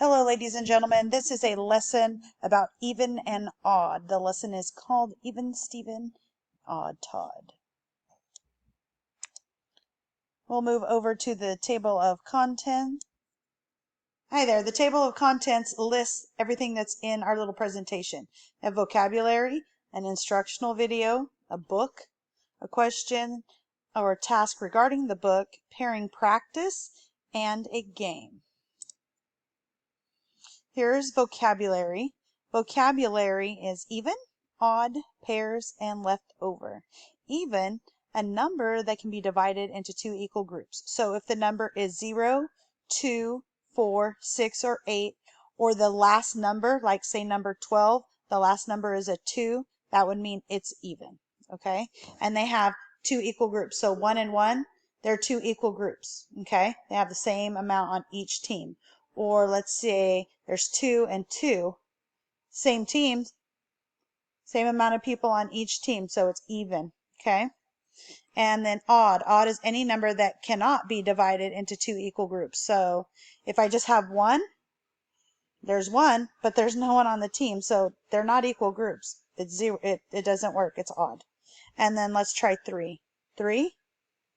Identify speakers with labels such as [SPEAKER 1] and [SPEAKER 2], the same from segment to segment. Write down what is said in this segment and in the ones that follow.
[SPEAKER 1] Hello, ladies and gentlemen. This is a lesson about even and odd. The lesson is called Even Stephen, Odd Todd. We'll move over to the table of contents. Hi there. The table of contents lists everything that's in our little presentation. We have vocabulary, an instructional video, a book, a question or task regarding the book, pairing practice, and a game. Here's vocabulary. Vocabulary is even, odd, pairs, and left over. Even, a number that can be divided into two equal groups. So if the number is 0, 2, 4, 6, or 8, or the last number, like say number 12, the last number is a 2, that would mean it's even. Okay? And they have two equal groups. So 1 and 1, they're two equal groups. Okay? They have the same amount on each team. Or let's say there's 2 and 2, same teams, same amount of people on each team, so it's even. Okay? And then odd. Odd is any number that cannot be divided into two equal groups. So if I just have 1, there's 1, but there's no one on the team, so they're not equal groups. It's 0. It doesn't work. It's odd. And then let's try 3. 3,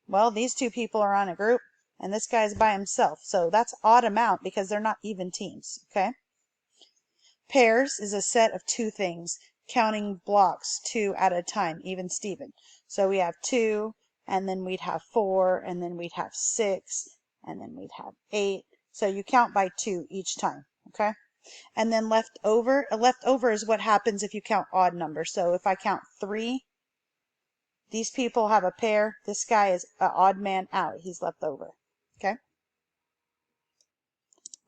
[SPEAKER 1] well, these two people are on a group, and this guy's by himself. So that's odd amount because they're not even teams. Okay? Pairs is a set of two things, counting blocks 2 at a time, even Steven. So we have 2, and then we'd have 4, and then we'd have 6, and then we'd have 8. So you count by 2 each time. Okay? And then left over. A leftover is what happens if you count odd numbers. So if I count 3, these people have a pair. This guy is an odd man out. He's left over. Okay?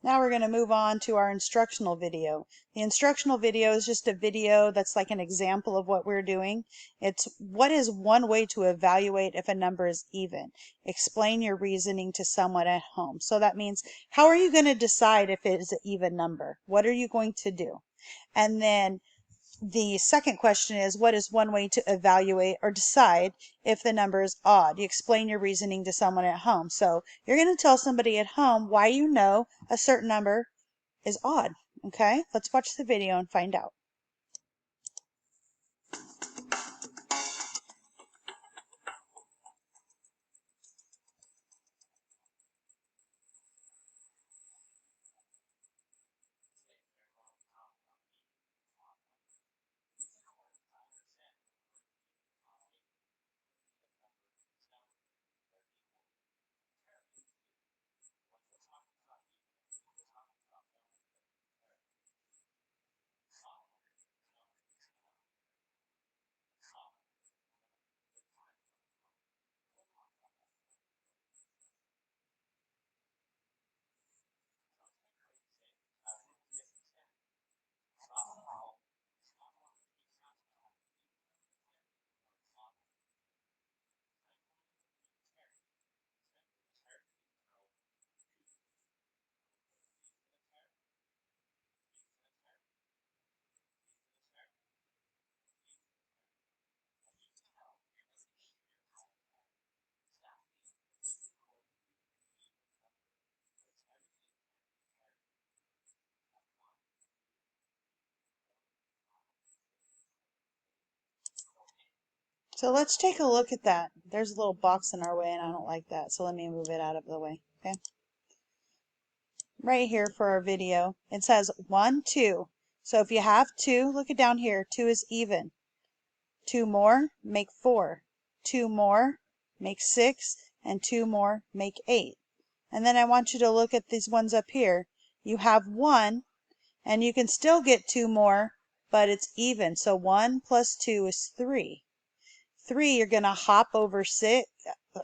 [SPEAKER 1] Now we're going to move on to our instructional video. The instructional video is just a video that's like an example of what we're doing. It's what is one way to evaluate if a number is even. Explain your reasoning to someone at home. So that means, how are you going to decide if it is an even number? What are you going to do? And then the second question is, what is one way to evaluate or decide if the number is odd? You explain your reasoning to someone at home. So you're going to tell somebody at home why you know a certain number is odd. Okay, let's watch the video and find out. So let's take a look at that. There's a little box in our way and I don't like that, so let me move it out of the way. Okay, right here for our video it says 1, 2. So if you have 2, look it down here, 2 is even. 2 more make 4, 2 more make 6, and 2 more make 8. And then I want you to look at these ones up here. You have 1, and you can still get 2 more, but it's even. So 1 plus 2 is 3. 3, you're going to hop over 6,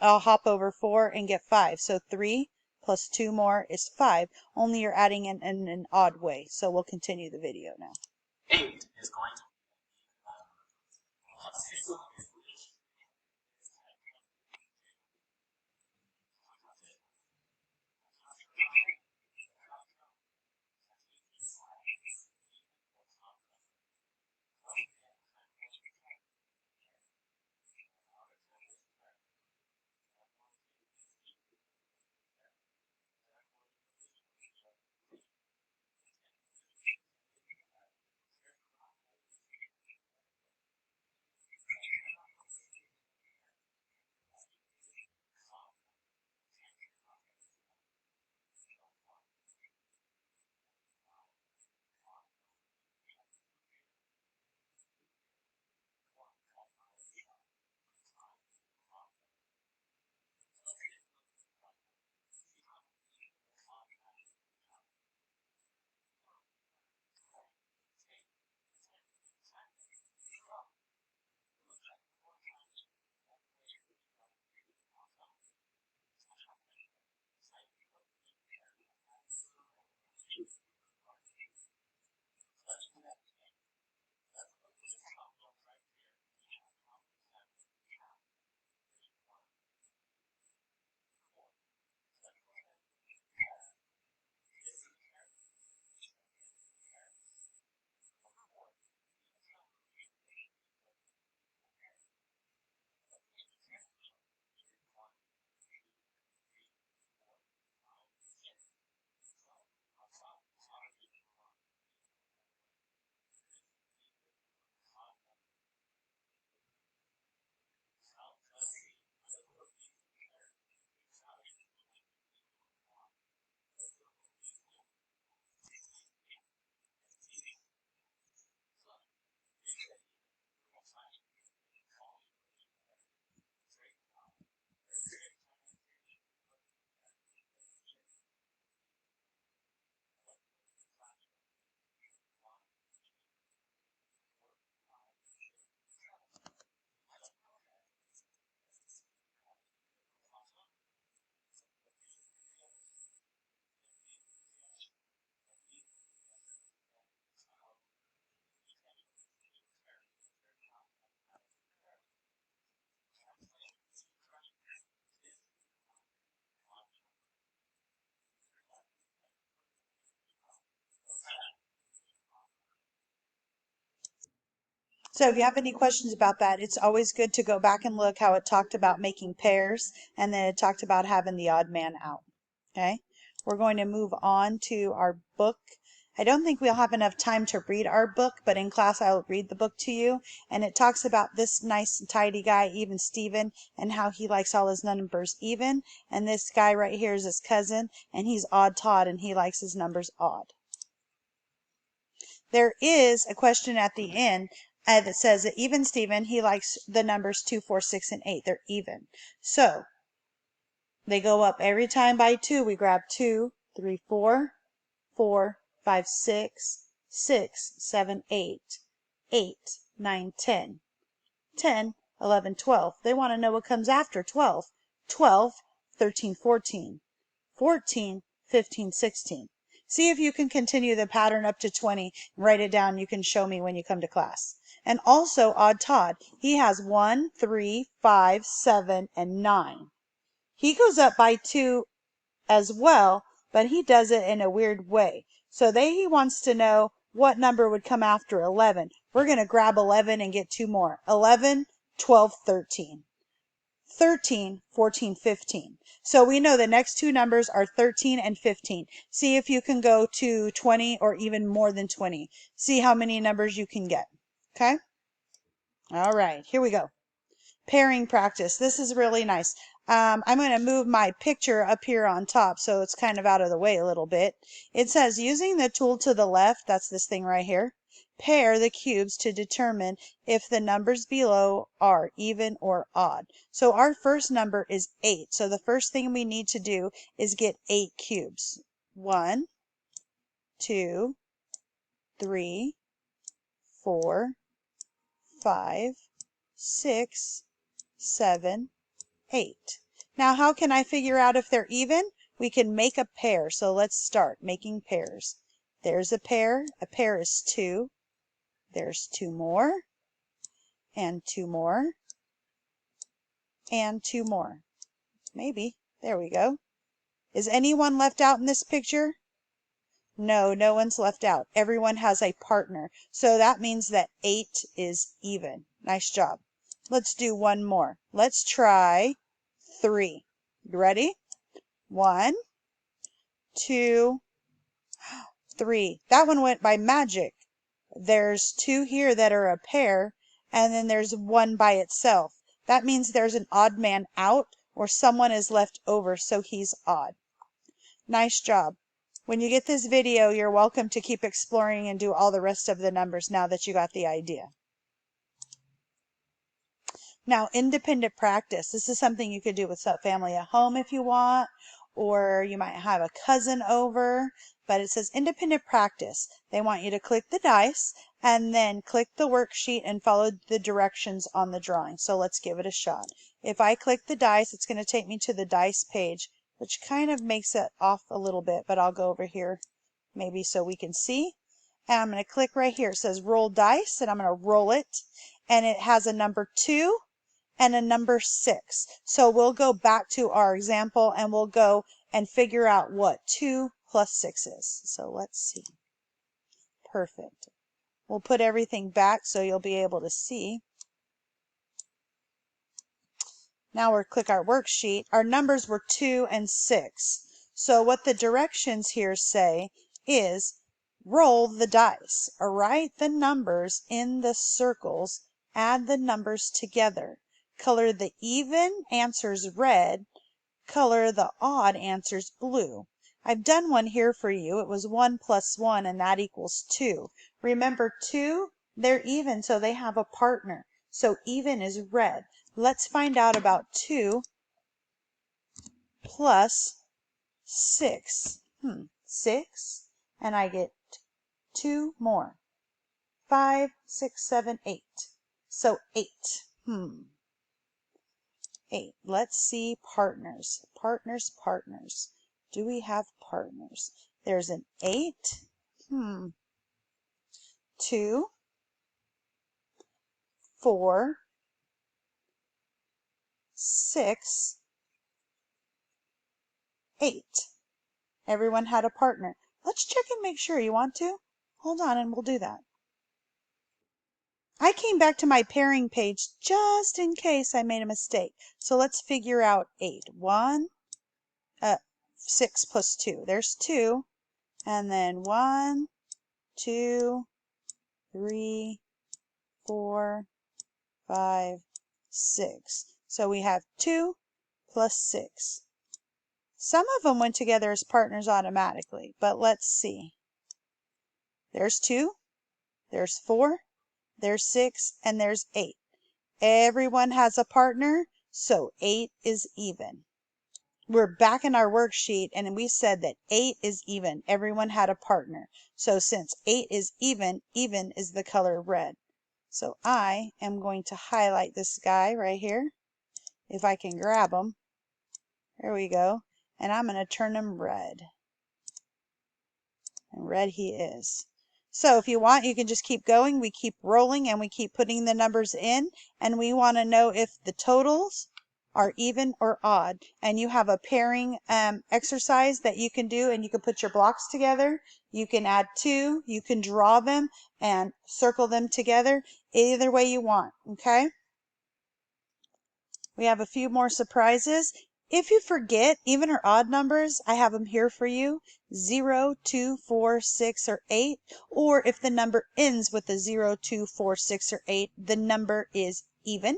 [SPEAKER 1] I'll hop over 4 and get 5. So 3 plus 2 more is 5, only you're adding in an odd way. So we'll continue the video now.
[SPEAKER 2] 8 is going to
[SPEAKER 1] So if you have any questions about that, it's always good to go back and look how it talked about making pairs, and then it talked about having the odd man out. Okay, we're going to move on to our book. I don't think we'll have enough time to read our book, but in class I'll read the book to you, and it talks about this nice and tidy guy, Even Steven, and how he likes all his numbers even, and this guy right here is his cousin, and he's Odd Todd, and he likes his numbers odd. There is a question at the end that says that Even Steven, he likes the numbers 2, 4, 6, and 8. They're even. So they go up every time by 2. We grab 2, 3, 4, 4, 5, 6, 6, 7, 8, 8, 9, 10, 10, 11, 12. They want to know what comes after 12. 12, 13, 14, 14, 15, 16. See if you can continue the pattern up to 20 and write it down. You can show me when you come to class. And also Odd Todd, he has 1, 3, 5, 7, and 9. He goes up by 2 as well, but he does it in a weird way. So he wants to know what number would come after 11. We're going to grab 11 and get 2 more. 11, 12, 13. 13, 14, 15. So we know the next 2 numbers are 13 and 15. See if you can go to 20 or even more than 20. See how many numbers you can get. Okay? All right, here we go. Pairing practice. This is really nice. I'm going to move my picture up here on top so it's kind of out of the way a little bit. It says using the tool to the left, that's this thing right here, pair the cubes to determine if the numbers below are even or odd. So our first number is 8. So the first thing we need to do is get 8 cubes. 1, 2, 3, 4, 5, 6, 7, 8. Now how can I figure out if they're even? We can make a pair. So let's start making pairs. There's a pair. A pair is 2. There's 2 more. And 2 more. And 2 more. Maybe. There we go. Is anyone left out in this picture? No, no one's left out. Everyone has a partner. So that means that 8 is even. Nice job. Let's do one more. Let's try 3. You ready? 1, 2, 3. That one went by magic. There's 2 here that are a pair, and then there's 1 by itself. That means there's an odd man out, or someone is left over, so he's odd. Nice job. When you get this video, you're welcome to keep exploring and do all the rest of the numbers now that you got the idea. Now, independent practice. This is something you could do with family at home if you want, or you might have a cousin over, but it says independent practice. They want you to click the dice and then click the worksheet and follow the directions on the drawing. So let's give it a shot. If I click the dice, it's going to take me to the dice page, which kind of makes it off a little bit, but I'll go over here maybe so we can see. And I'm going to click right here. It says roll dice, and I'm going to roll it, and it has a number 2 and a number 6. So we'll go back to our example and we'll go and figure out what 2 plus 6 is. So let's see. Perfect. We'll put everything back so you'll be able to see. Now we'll click our worksheet. Our numbers were 2 and 6. So what the directions here say is roll the dice, or write the numbers in the circles, add the numbers together. Color the even answers red, color the odd answers blue. I've done one here for you. It was 1 plus 1, and that equals 2. Remember 2, they're even, so they have a partner. So even is red. Let's find out about 2 plus 6. 6, and I get 2 more. 5, 6, 7, 8. So 8. 8. Let's see partners. Partners. Do we have partners? There's an 8. 2, 4, 6, 8. Everyone had a partner. Let's check and make sure. You want to? Hold on and we'll do that. I came back to my pairing page just in case I made a mistake. So let's figure out 8. 6 plus 2. There's 2. And then 1, 2, 3, 4, 5, 6. So we have 2 plus 6. Some of them went together as partners automatically, but let's see. There's 2, there's 4, there's 6, and there's 8. Everyone has a partner, so 8 is even. We're back in our worksheet, and we said that 8 is even. Everyone had a partner. So since 8 is even, even is the color red. So I am going to highlight this guy right here. If I can grab him. There we go. And I'm going to turn him red. And red he is. So if you want, you can just keep going. We keep rolling and we keep putting the numbers in. And we want to know if the totals are even or odd. And you have a pairing exercise that you can do, and you can put your blocks together. You can add 2. You can draw them and circle them together. Either way you want. Okay? We have a few more surprises. If you forget even or odd numbers, I have them here for you. 0, 2, 4, 6, or 8. Or if the number ends with a 0, 2, 4, 6, or 8, the number is even.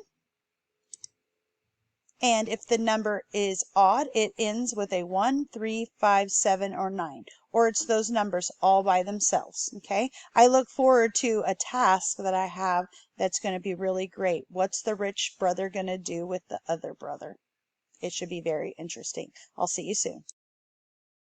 [SPEAKER 1] And if the number is odd, it ends with a 1, 3, 5, 7, or 9. Or it's those numbers all by themselves. Okay? I look forward to a task that I have that's going to be really great. What's the rich brother going to do with the other brother? It should be very interesting. I'll see you soon.